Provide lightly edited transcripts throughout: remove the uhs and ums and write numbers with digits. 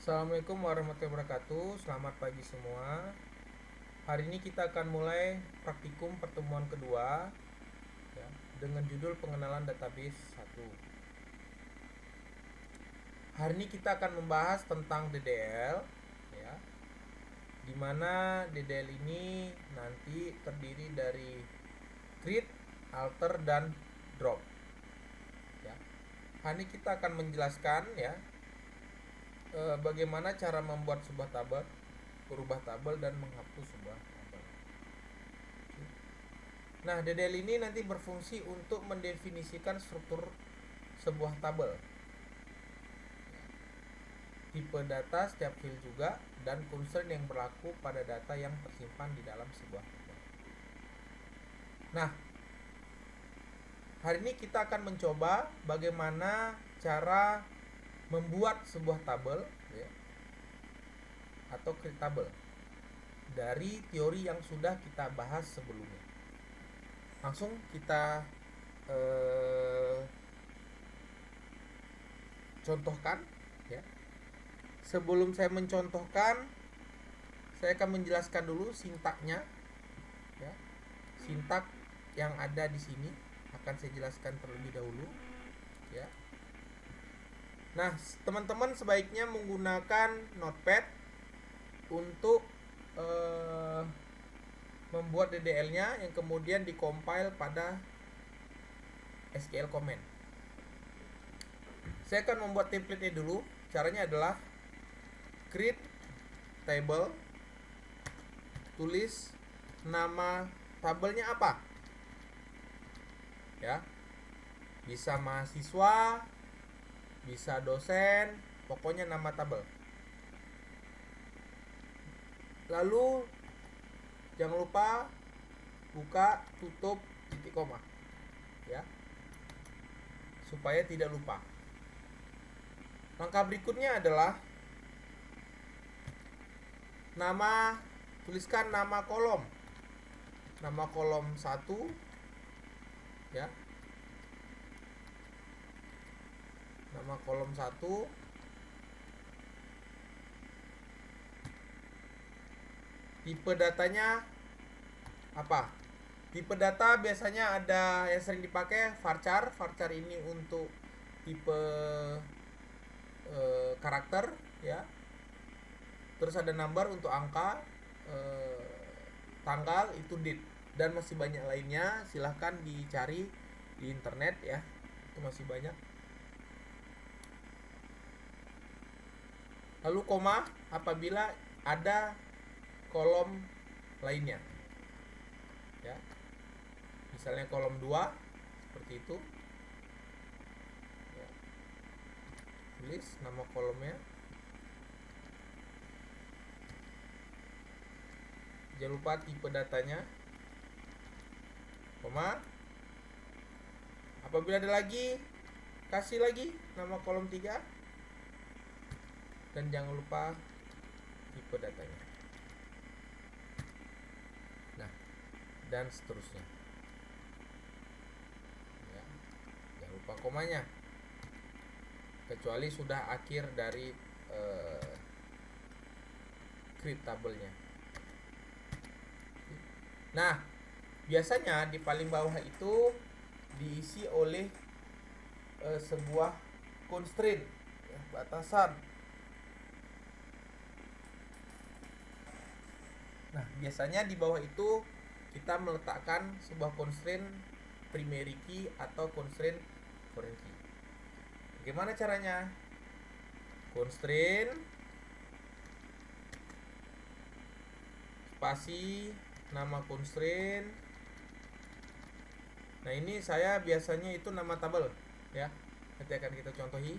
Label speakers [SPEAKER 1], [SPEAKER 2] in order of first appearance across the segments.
[SPEAKER 1] Assalamualaikum warahmatullahi wabarakatuh. Selamat pagi semua. Hari ini kita akan mulai praktikum pertemuan kedua ya, dengan judul pengenalan database 1. Hari ini kita akan membahas tentang DDL ya, dimana DDL ini nanti terdiri dari create, alter, dan drop ya. Hari ini kita akan menjelaskan ya bagaimana cara membuat sebuah tabel, berubah tabel, dan menghapus sebuah tabel. Nah, DDL ini nanti berfungsi untuk mendefinisikan struktur sebuah tabel, tipe data setiap field juga, dan constraint yang berlaku pada data yang tersimpan di dalam sebuah tabel. Nah, hari ini kita akan mencoba bagaimana cara membuat sebuah tabel ya, atau create tabel dari teori yang sudah kita bahas sebelumnya. Langsung kita contohkan ya. Sebelum saya mencontohkan, saya akan menjelaskan dulu sintaknya ya. Sintak yang ada di sini akan saya jelaskan terlebih dahulu ya. Nah, teman-teman sebaiknya menggunakan Notepad untuk membuat DDL-nya yang kemudian dikompil pada SQL comment. Saya akan membuat template-nya dulu. Caranya adalah create table, tulis nama tabelnya apa ya, bisa mahasiswa, bisa dosen, pokoknya nama tabel. Lalu jangan lupa buka, tutup, titik koma ya, supaya tidak lupa. Langkah berikutnya adalah nama, tuliskan nama kolom. Nama kolom 1 ya. Nama kolom 1. Tipe datanya apa? Tipe data biasanya ada yang sering dipakai varchar. Varchar ini untuk tipe karakter ya. Terus ada number untuk angka, tanggal itu date, dan masih banyak lainnya. Silahkan dicari di internet ya, itu masih banyak. Lalu koma apabila ada kolom lainnya ya, misalnya kolom 2 seperti itu ya. Tulis nama kolomnya, jangan lupa tipe datanya, koma. Apabila ada lagi, kasih lagi nama kolom 3, dan jangan lupa tipe datanya. Nah, dan seterusnya ya. Jangan lupa komanya, kecuali sudah akhir dari create tabelnya. Nah, biasanya di paling bawah itu diisi oleh sebuah constraint ya, batasan. Nah, biasanya di bawah itu kita meletakkan sebuah constraint primary key atau constraint foreign key. Bagaimana caranya? Constraint spasi nama constraint. Nah, ini saya biasanya itu nama tabel ya. Nanti akan kita contohi.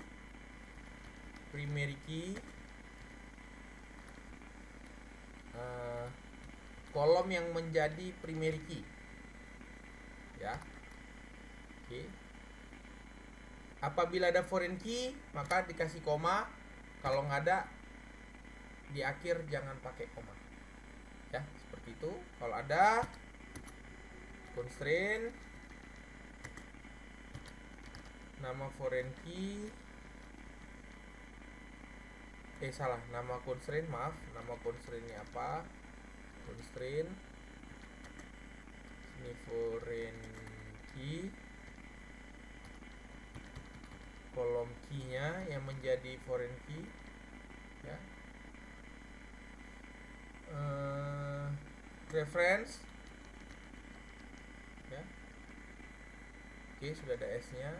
[SPEAKER 1] Primary key, kolom yang menjadi primary key ya. Oke. Apabila ada foreign key maka dikasih koma, kalau nggak ada di akhir jangan pakai koma ya, seperti itu. Kalau ada constraint nama foreign key salah, nama constraint, maaf, nama constraintnya apa, constraint ini foreign key, kolom key-nya yang menjadi foreign key ya. Reference ya. Oke, sudah ada S-nya.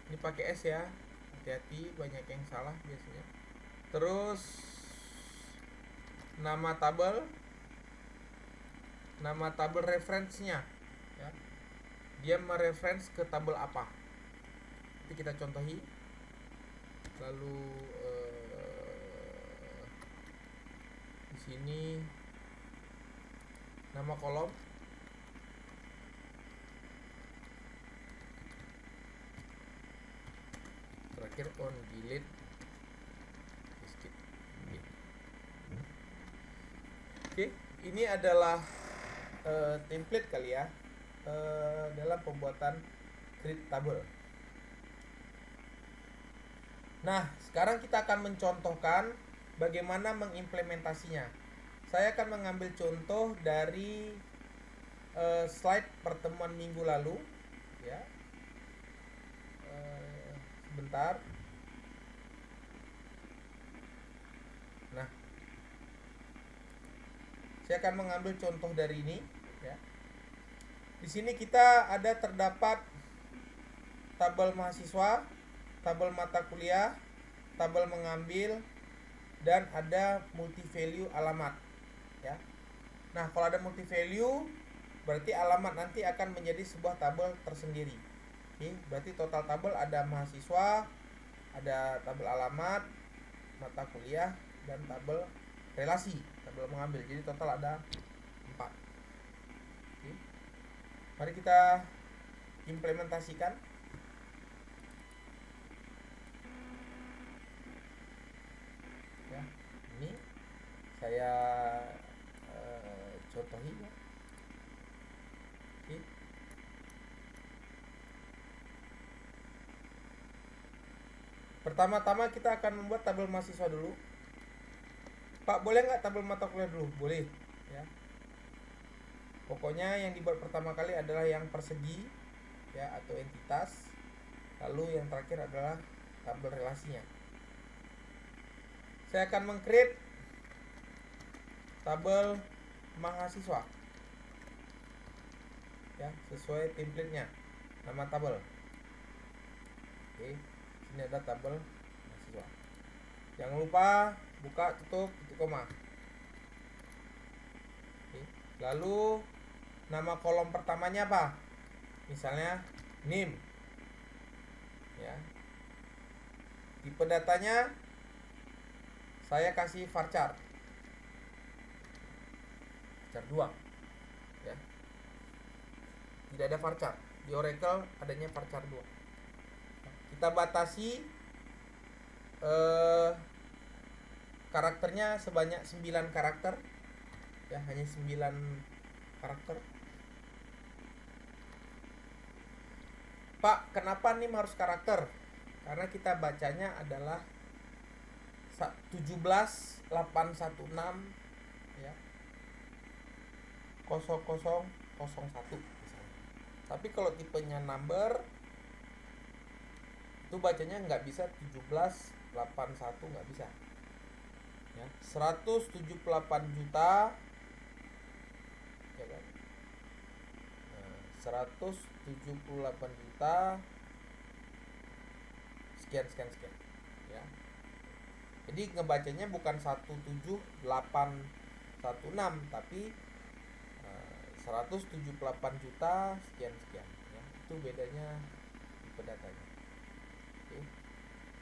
[SPEAKER 1] Ini pakai S ya, hati-hati, banyak yang salah biasanya. Terus nama tabel reference-nya ya. Dia mereference ke tabel apa. Nanti kita contohi. Lalu di sini nama kolom, terakhir on delete skip. Oke, ini adalah template kali ya dalam pembuatan create table. Nah, sekarang kita akan mencontohkan bagaimana mengimplementasinya. Saya akan mengambil contoh dari slide pertemuan minggu lalu ya. Sebentar. Nah, saya akan mengambil contoh dari ini ya. Di sini kita ada terdapat tabel mahasiswa, tabel mata kuliah, tabel mengambil, dan ada multi value alamat ya. Nah, kalau ada multi value berarti alamat nanti akan menjadi sebuah tabel tersendiri. Oke, berarti total tabel ada mahasiswa, ada tabel alamat, mata kuliah, dan tabel relasi, tabel mengambil. Jadi total ada 4. Oke. Mari kita implementasikan. Ya, ini saya contohi ya. Oke. Pertama-tama kita akan membuat tabel mahasiswa dulu. Pak, boleh nggak tabel mata kuliah dulu? Boleh ya. Pokoknya yang dibuat pertama kali adalah yang persegi ya, atau entitas. Lalu yang terakhir adalah tabel relasinya. Saya akan meng-create tabel mahasiswa ya, sesuai template-nya, nama tabel. Oke, sini ada tabel mahasiswa. Jangan lupa buka, tutup, titik koma. Oke. Lalu nama kolom pertamanya apa? Misalnya NIM ya. Tipe datanya saya kasih varchar 2 ya. Tidak ada varchar di Oracle, adanya varchar 2. Kita batasi karakternya sebanyak 9 karakter ya, hanya 9 karakter. Pak, kenapa nih harus karakter? Karena kita bacanya adalah 17816 ya, 0001 misalnya. Tapi kalau tipenya number itu bacanya nggak bisa 1781, nggak bisa ya. 178 juta ya kan? 178 juta sekian ya. Jadi ngebacanya bukan 17816 tapi 178 juta sekian ya. Itu bedanya tipe datanya. Oke.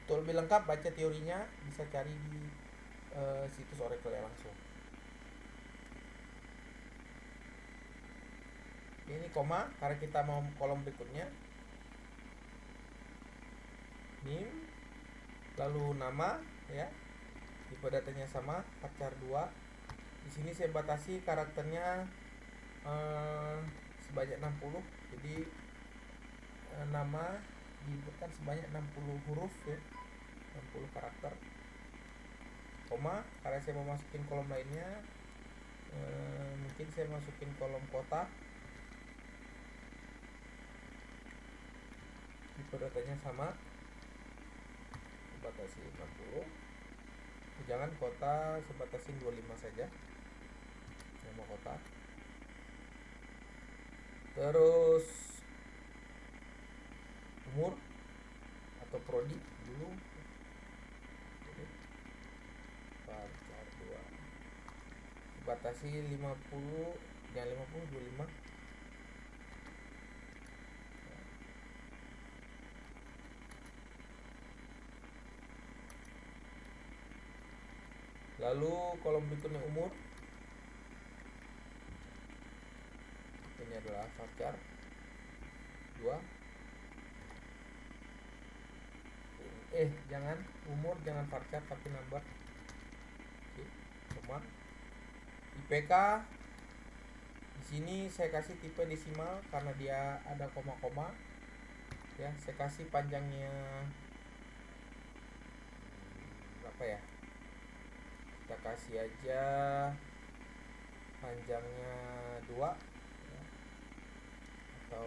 [SPEAKER 1] Untuk lebih lengkap baca teorinya bisa cari di situs Oracle ya langsung. Ini koma karena kita mau kolom berikutnya. NIM, lalu nama ya. Tipe datanya sama, varchar 2. Di sini saya batasi karakternya sebanyak 60. Jadi nama dibuatkan sebanyak 60 huruf ya. 60 karakter. koma karena saya mau masukin kolom lainnya. Mungkin saya masukin kolom kota, tipe datanya sama, batasi 60. Jangan kota, sebatasin 25 saja nama kota. Terus umur atau prodi dulu, varchar 2 batasi 50, jangan 50, 25. Lalu kolom berikutnya umur, ini adalah varchar 2. Jangan umur, jangan varchar tapi nambah. Oke, koma. IPK di sini saya kasih tipe desimal karena dia ada koma-koma. Ya, saya kasih panjangnya berapa ya? Kita kasih aja panjangnya 2 ya. Atau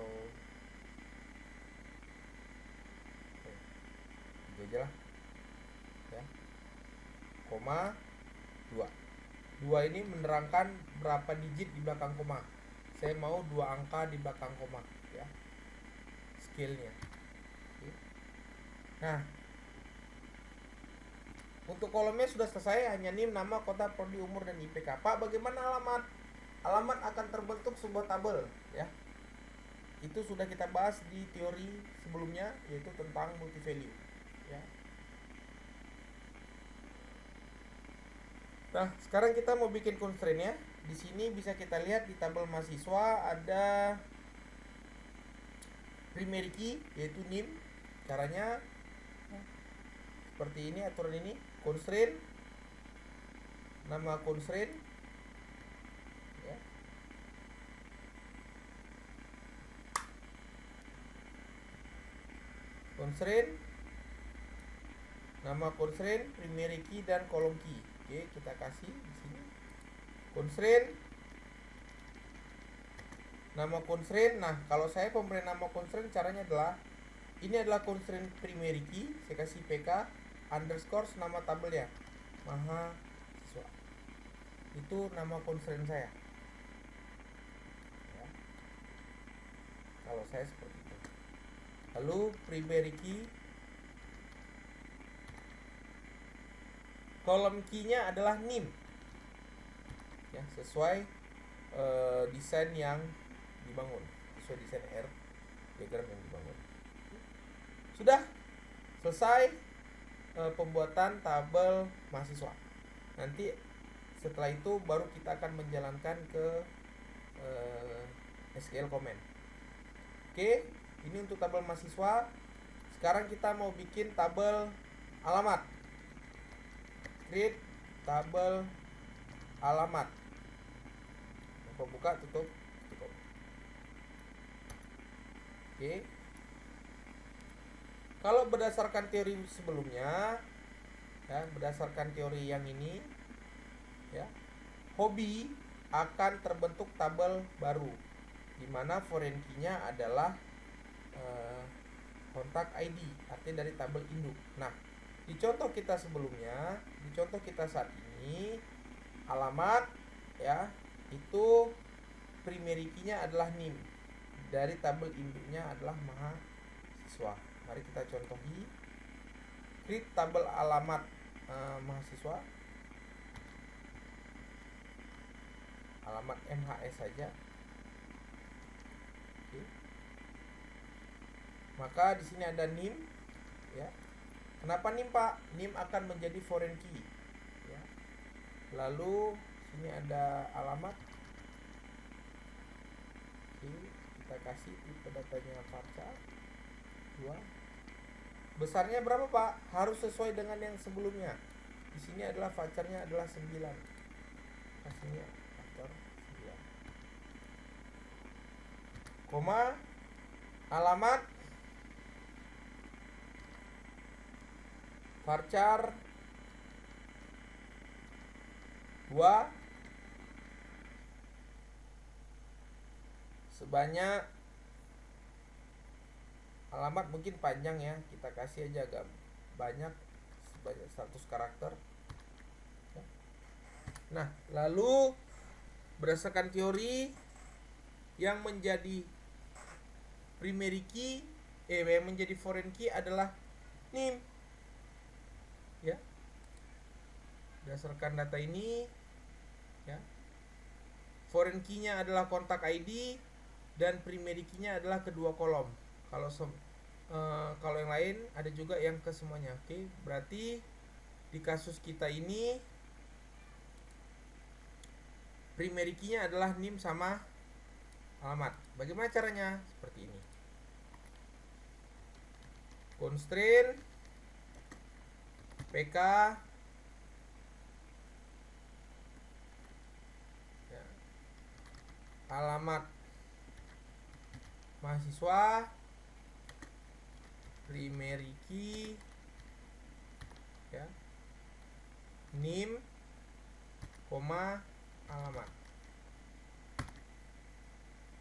[SPEAKER 1] itu aja lah ya, koma 2. 2 ini menerangkan berapa digit di belakang koma. Saya mau 2 angka di belakang koma ya, scale-nya. Nah, untuk kolomnya sudah selesai, hanya NIM, nama, kota, prodi, umur, dan IPK. Pak, bagaimana alamat? Alamat akan terbentuk sebuah tabel ya. Itu sudah kita bahas di teori sebelumnya, yaitu tentang multi value ya. Nah, sekarang kita mau bikin constraint ya. Di sini bisa kita lihat di tabel mahasiswa ada primary key yaitu NIM. Caranya seperti ini, aturan ini, constraint, nama constraint ya. Constraint, nama constraint, primary key, dan kolom key. Oke, kita kasih di sini constraint, nama constraint. Nah, kalau saya pemberi nama constraint, caranya adalah ini adalah constraint primary key, saya kasih PK underscore nama tabelnya mahasiswa. Itu nama constraint saya ya. Kalau saya seperti itu. Lalu primary key, kolom key-nya adalah NIM ya, sesuai desain yang dibangun, sesuai desain R diagram yang dibangun. Sudah selesai pembuatan tabel mahasiswa. Nanti setelah itu baru kita akan menjalankan ke SQL comment. Oke, ini untuk tabel mahasiswa. Sekarang kita mau bikin tabel alamat. Create tabel alamat. Buka, tutup. Oke. Kalau berdasarkan teori sebelumnya ya, berdasarkan teori yang ini ya, hobi akan terbentuk tabel baru di mana foreign key-nya adalah kontak ID, artinya dari tabel induk. Nah, di contoh kita sebelumnya, di contoh kita saat ini, alamat ya, itu primary key-nya adalah NIM, dari tabel induknya adalah mahasiswa. Mari kita contohi create tabel alamat mahasiswa, alamat MHS saja. Oke. Maka di sini ada NIM ya. Kenapa NIM, Pak? NIM akan menjadi foreign key ya. Lalu sini ada alamat. Oke, kita kasih tipe datanya varchar 2. Besarnya berapa, Pak? Harus sesuai dengan yang sebelumnya. Di sini adalah varcharnya adalah 9. Pastinya varchar 9. Koma, alamat, varchar 2 sebanyak, alamat mungkin panjang ya, kita kasih aja agak banyak, sebanyak 100 karakter. Nah, lalu berdasarkan teori, yang menjadi primary key, yang menjadi foreign key adalah NIM. Ya. Berdasarkan data ini, ya, foreign key-nya adalah kontak ID dan primary key-nya adalah kedua kolom. Kalau yang lain ada juga yang ke semuanya. Oke, berarti di kasus kita ini primary key-nya adalah NIM sama alamat. Bagaimana caranya? Seperti ini. Constraint PK ya, alamat mahasiswa, primary key ya, NIM, alamat.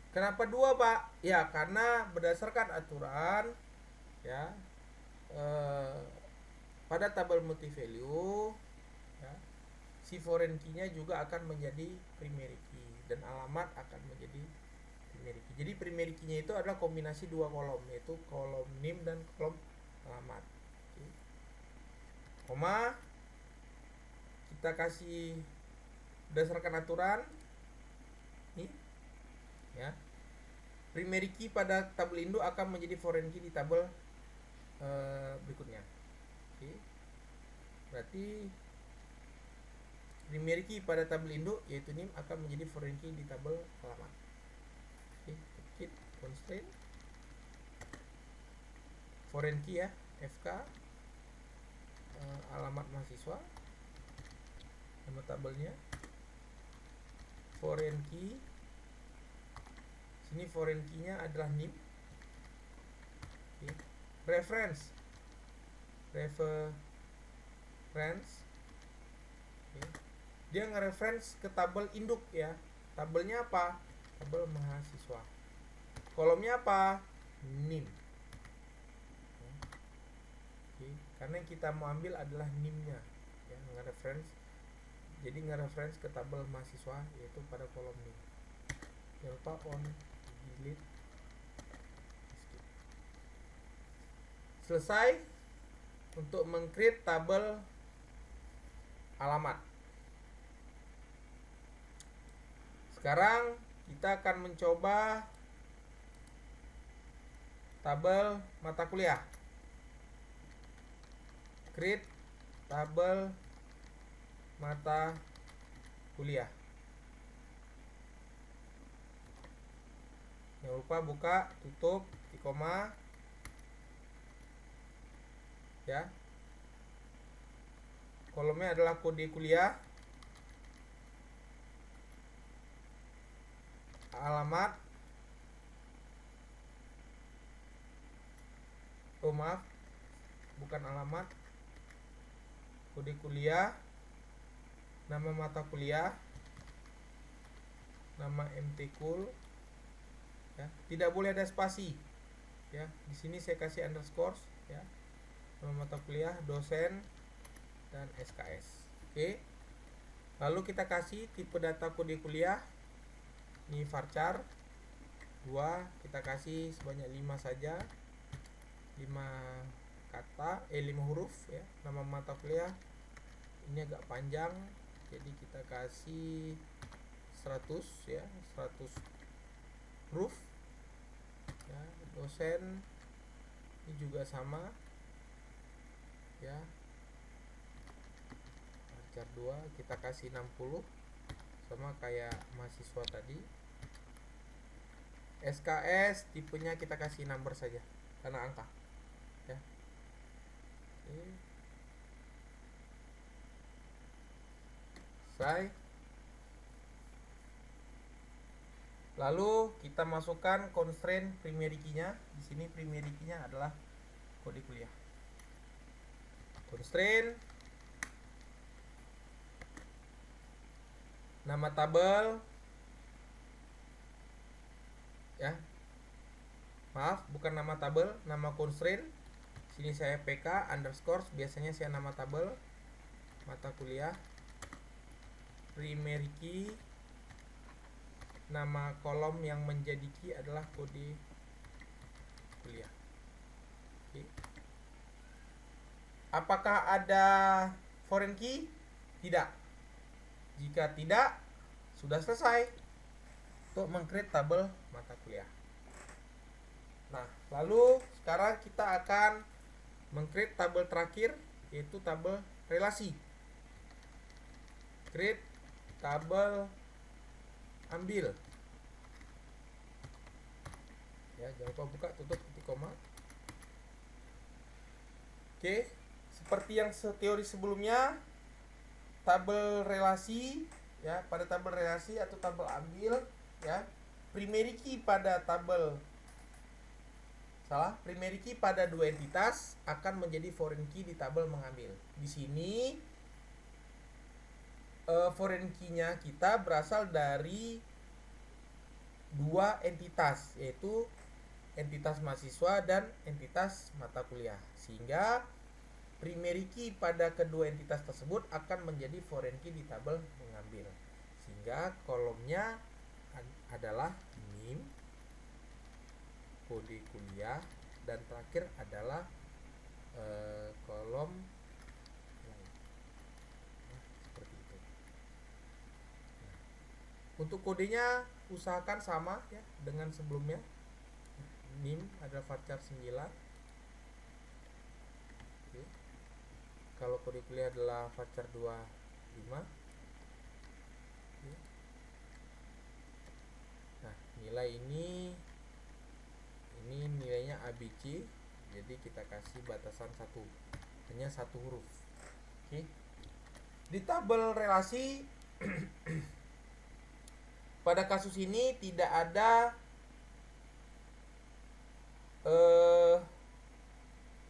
[SPEAKER 1] Kenapa 2, Pak? Ya, karena berdasarkan aturan ya, pada tabel multi value ya, si foreign key-nya juga akan menjadi primary key dan alamat akan menjadi primary key. Jadi primary key-nya itu adalah kombinasi dua kolom, yaitu kolom NIM dan kolom alamat. Oke. Koma, kita kasih berdasarkan aturan nih ya, primary key pada tabel induk akan menjadi foreign key di tabel berikutnya. Oke. Berarti primary key pada tabel induk yaitu NIM akan menjadi foreign key di tabel alamat. Oke, keep constraint foreign key ya, FK, alamat mahasiswa, nama tabelnya, foreign key, sini foreign key-nya adalah NIM. Oke. Reference Oke. Dia nge-reference ke tabel induk ya. Tabelnya apa? Tabel mahasiswa. Kolomnya apa? NIM. Oke. Karena yang kita mau ambil adalah NIM-nya ya, nge-reference. Jadi nge-reference ke tabel mahasiswa yaitu pada kolom NIM. Jangan lupa on delete. Selesai untuk meng-create tabel alamat. Sekarang kita akan mencoba tabel mata kuliah. Create tabel mata kuliah. Jangan lupa buka, tutup, di koma ya. Kolomnya adalah kode kuliah, alamat, maaf, bukan alamat, kode kuliah, nama mata kuliah, nama MTKul ya. Tidak boleh ada spasi ya. Di sini saya kasih underscore ya. Nama mata kuliah, dosen, dan SKS. Oke. Lalu kita kasih tipe data kode kuliah. Ini varchar 2, kita kasih sebanyak 5 saja. 5 kata, 5 huruf ya. Nama mata kuliah ini agak panjang, jadi kita kasih 100 ya, 100 huruf ya. Dosen ini juga sama ya, varchar 2 kita kasih 60 sama kayak mahasiswa tadi. SKS tipenya kita kasih number saja karena angka ya. Oke. Selesai. Lalu kita masukkan constraint primary key-nya. Di sini primary key-nya adalah kode kuliah. Constraint nama tabel, ya, maaf, bukan nama tabel, nama constraint. Sini saya PK underscore, biasanya saya nama tabel, mata kuliah, primary key, nama kolom yang menjadi key adalah kode kuliah. Oke. Apakah ada foreign key? Tidak. Jika tidak, sudah selesai untuk meng-create tabel mata kuliah. Nah, lalu sekarang kita akan meng-create tabel terakhir, yaitu tabel relasi. Create tabel ambil. Ya, jangan lupa buka, tutup, titik koma. Oke, seperti yang teori sebelumnya, tabel relasi, ya, pada tabel relasi atau tabel ambil, ya, primary key pada dua entitas akan menjadi foreign key di tabel mengambil. Di sini foreign key-nya kita berasal dari dua entitas, yaitu entitas mahasiswa dan entitas mata kuliah, sehingga primary key pada kedua entitas tersebut akan menjadi foreign key di tabel mengambil, sehingga kolomnya adalah NIM, kode kuliah, dan terakhir adalah kolom lain. Nah, seperti itu. Nah, untuk kodenya usahakan sama, ya, dengan sebelumnya. NIM adalah varchar 9. Oke. Kalau kode kuliah adalah varchar 25. Oke. Nah, nilai ini nilainya ABC, jadi kita kasih batasan 1, hanya 1 huruf. Oke. Di tabel relasi pada kasus ini tidak ada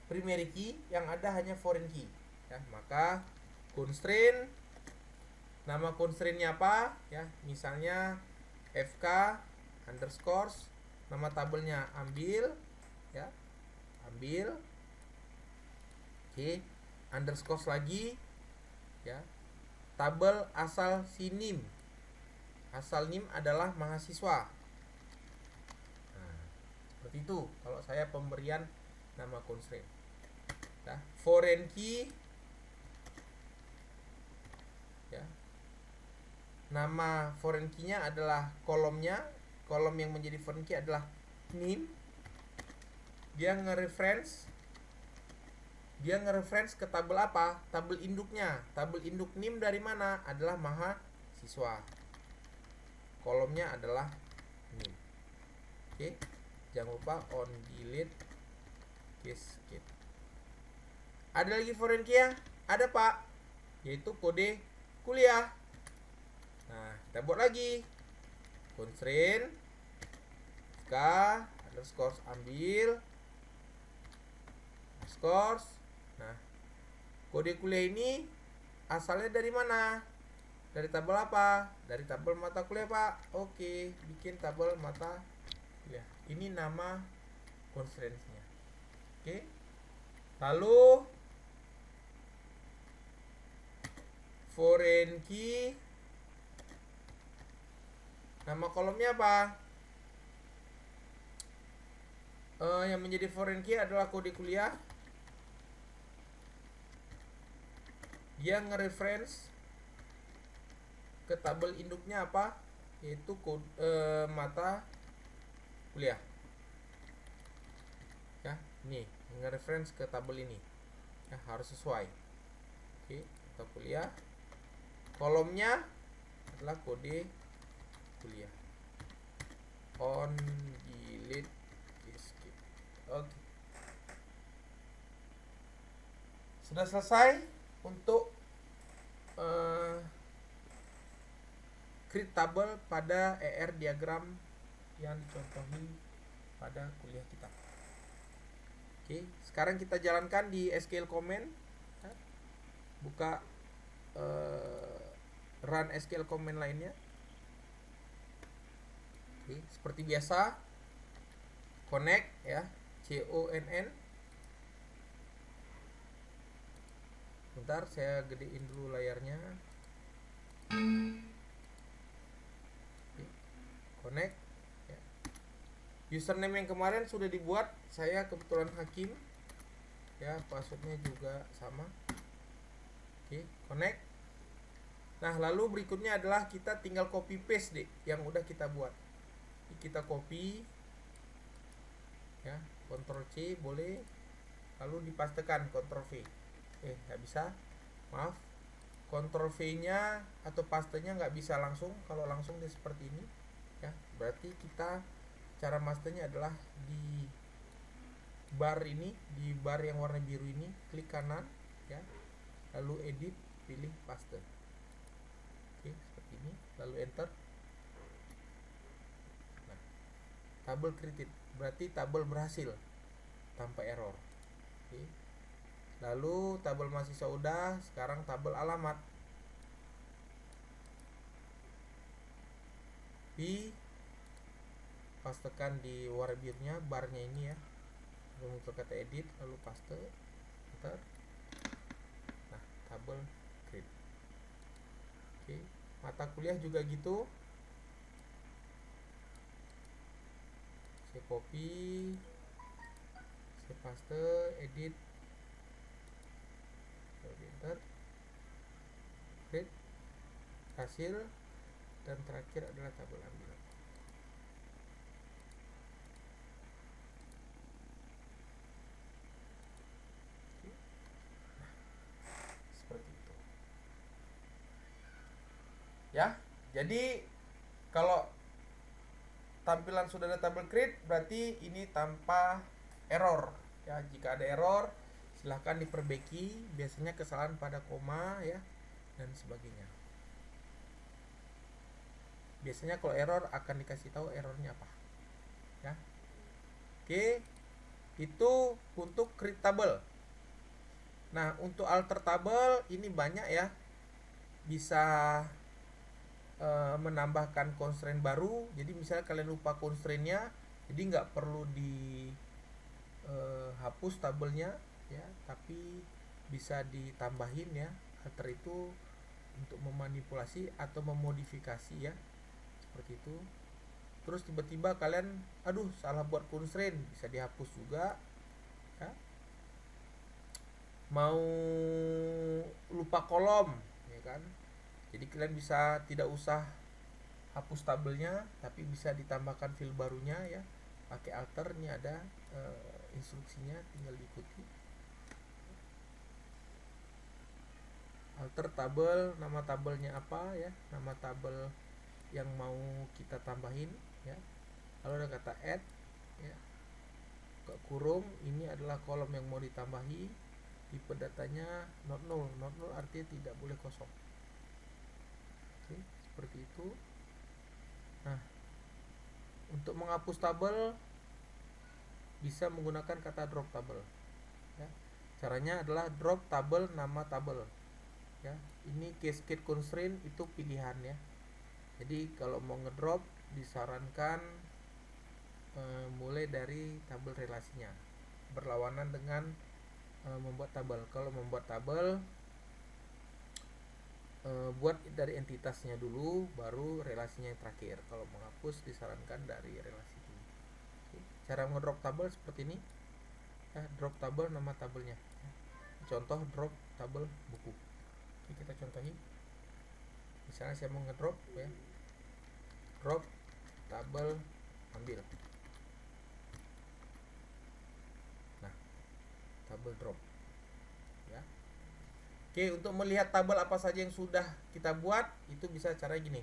[SPEAKER 1] primary key, yang ada hanya foreign key, ya. Maka constraint, nama constraintnya apa, ya, misalnya FK underscore, nama tabelnya ambil, ya, ambil. Oke, underscore lagi, ya, tabel asal si NIM. Asal NIM adalah mahasiswa. Nah, seperti itu kalau saya pemberian nama constraint. Ya, foreign key, ya, nama foreign key-nya adalah kolomnya. Kolom yang menjadi foreign key adalah NIM. Dia nge-reference ke tabel apa? Tabel induknya. Tabel induk NIM dari mana? Adalah mahasiswa. Kolomnya adalah NIM. Oke. Jangan lupa on delete cascade. Ada lagi foreign key ya? Ada, Pak. Yaitu kode kuliah. Nah, kita buat lagi. Constraint K underscore ambil underscore. Nah, kode kuliah ini asalnya dari mana? Dari tabel apa? Dari tabel mata kuliah, Pak. Oke, bikin tabel mata kuliah. Ini nama constraint-nya. Oke. Lalu foreign key, nama kolomnya apa? Yang menjadi foreign key adalah kode kuliah. Dia nge-reference ke tabel induknya apa? Yaitu mata kuliah. Ya, nih, nge-reference ke tabel ini. Ya, harus sesuai. Oke, mata kuliah. Kolomnya adalah kode kuliah. On delete skip. Oke. Sudah selesai untuk create tabel pada ER diagram yang dicontohi pada kuliah kita. Oke, sekarang kita jalankan di SQL command. Buka run SQL command lainnya. Oke, seperti biasa connect ya, CONN. Bentar, saya gedein dulu layarnya. Oke, connect ya. Username yang kemarin sudah dibuat, saya kebetulan Hakim ya, passwordnya juga sama. Oke, connect. Nah, lalu berikutnya adalah kita tinggal copy paste deh yang udah kita buat. Kita copy ya, Ctrl C boleh, lalu dipastekan Ctrl V. Nggak bisa, maaf, Ctrl V nya atau pastenya nggak bisa langsung. Kalau langsung dia seperti ini ya, berarti kita cara pastenya adalah di bar ini, di bar yang warna biru ini, klik kanan ya, lalu edit, pilih paste. Oke, seperti ini, lalu enter. Nah, tabel created, berarti tabel berhasil tanpa error. Oke. Lalu tabel mahasiswa udah, sekarang tabel alamat. Pastekan di warna birunya, barnya ini ya. Lalu muncul kata edit, lalu paste, enter. Nah, tabel create. Oke, mata kuliah juga gitu. Saya copy, saya paste, edit, enter, create, hasil, dan terakhir adalah tabel ambil. Nah, seperti itu ya. Jadi kalau tampilan sudah ada tabel create, berarti ini tanpa error ya. Jika ada error, silahkan diperbaiki, biasanya kesalahan pada koma ya, dan sebagainya. Biasanya kalau error akan dikasih tahu errornya apa ya. Oke, itu untuk create table. Nah, untuk alter table ini banyak ya, bisa menambahkan constraint baru. Jadi misalnya kalian lupa constraintnya, jadi nggak perlu hapus tabelnya ya, tapi bisa ditambahin ya. Alter itu untuk memanipulasi atau memodifikasi ya, seperti itu. Terus tiba-tiba kalian salah buat constraint, bisa dihapus juga ya. Mau lupa kolom ya kan, jadi kalian bisa tidak usah hapus tabelnya, tapi bisa ditambahkan field barunya ya, pakai alter. Ini ada instruksinya, tinggal diikuti. Alter tabel, nama tabelnya apa ya, nama tabel yang mau kita tambahin ya. Lalu ada kata add ya, ke kurung, ini adalah kolom yang mau ditambahi. Tipe datanya not null. Not null artinya tidak boleh kosong. Oke, seperti itu. Nah, untuk menghapus tabel bisa menggunakan kata drop tabel ya. Caranya adalah drop tabel nama tabel ya. Ini cascade constraint itu pilihan ya. Jadi kalau mau ngedrop disarankan mulai dari tabel relasinya, berlawanan dengan membuat tabel. Kalau membuat tabel, buat dari entitasnya dulu, baru relasinya yang terakhir. Kalau menghapus disarankan dari relasi dulu. Cara ngedrop tabel seperti ini ya, drop tabel nama tabelnya ya. Contoh drop tabel buku. Oke, kita contohin. Misalnya saya mau ngedrop ya, drop tabel ambil. Nah, tabel drop ya. Oke, untuk melihat tabel apa saja yang sudah kita buat, itu bisa cara gini.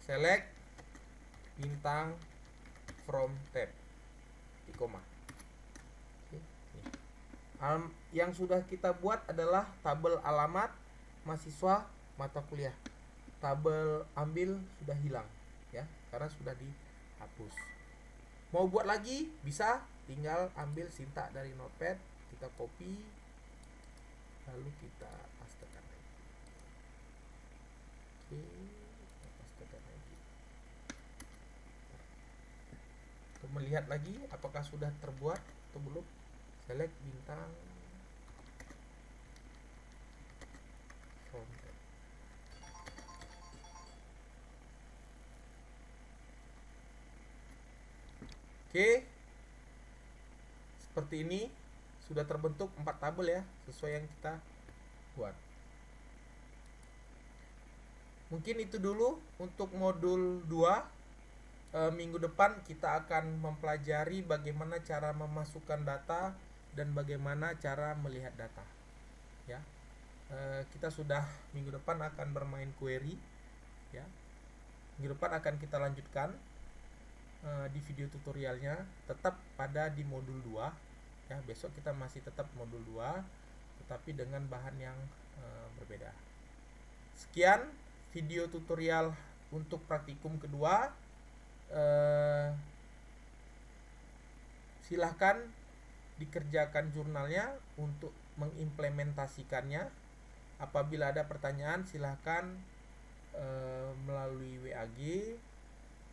[SPEAKER 1] Select bintang from tab di koma. Oke, yang sudah kita buat adalah tabel alamat, mahasiswa, mata kuliah. Tabel ambil sudah hilang ya, karena sudah dihapus. Mau buat lagi bisa, tinggal ambil sintak dari notepad, kita copy, lalu kita pastekan. Oke. melihat lagi apakah sudah terbuat atau belum. Select bintang frontend. Oke, seperti ini sudah terbentuk 4 tabel ya, sesuai yang kita buat. Mungkin itu dulu untuk modul 2. Minggu depan kita akan mempelajari bagaimana cara memasukkan data dan bagaimana cara melihat data ya. Kita sudah minggu depan akan bermain query ya. Minggu depan akan kita lanjutkan di video tutorialnya, tetap pada di modul 2 ya. Besok kita masih tetap modul 2 tetapi dengan bahan yang berbeda. Sekian video tutorial untuk praktikum kedua. Silahkan dikerjakan jurnalnya untuk mengimplementasikannya. Apabila ada pertanyaan silahkan melalui WAG,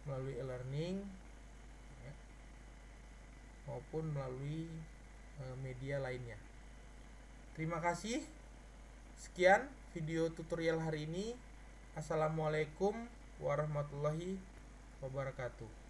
[SPEAKER 1] melalui e-learning ya, maupun melalui media lainnya. Terima kasih. Sekian video tutorial hari ini. Assalamualaikum warahmatullahi wabarakatuh.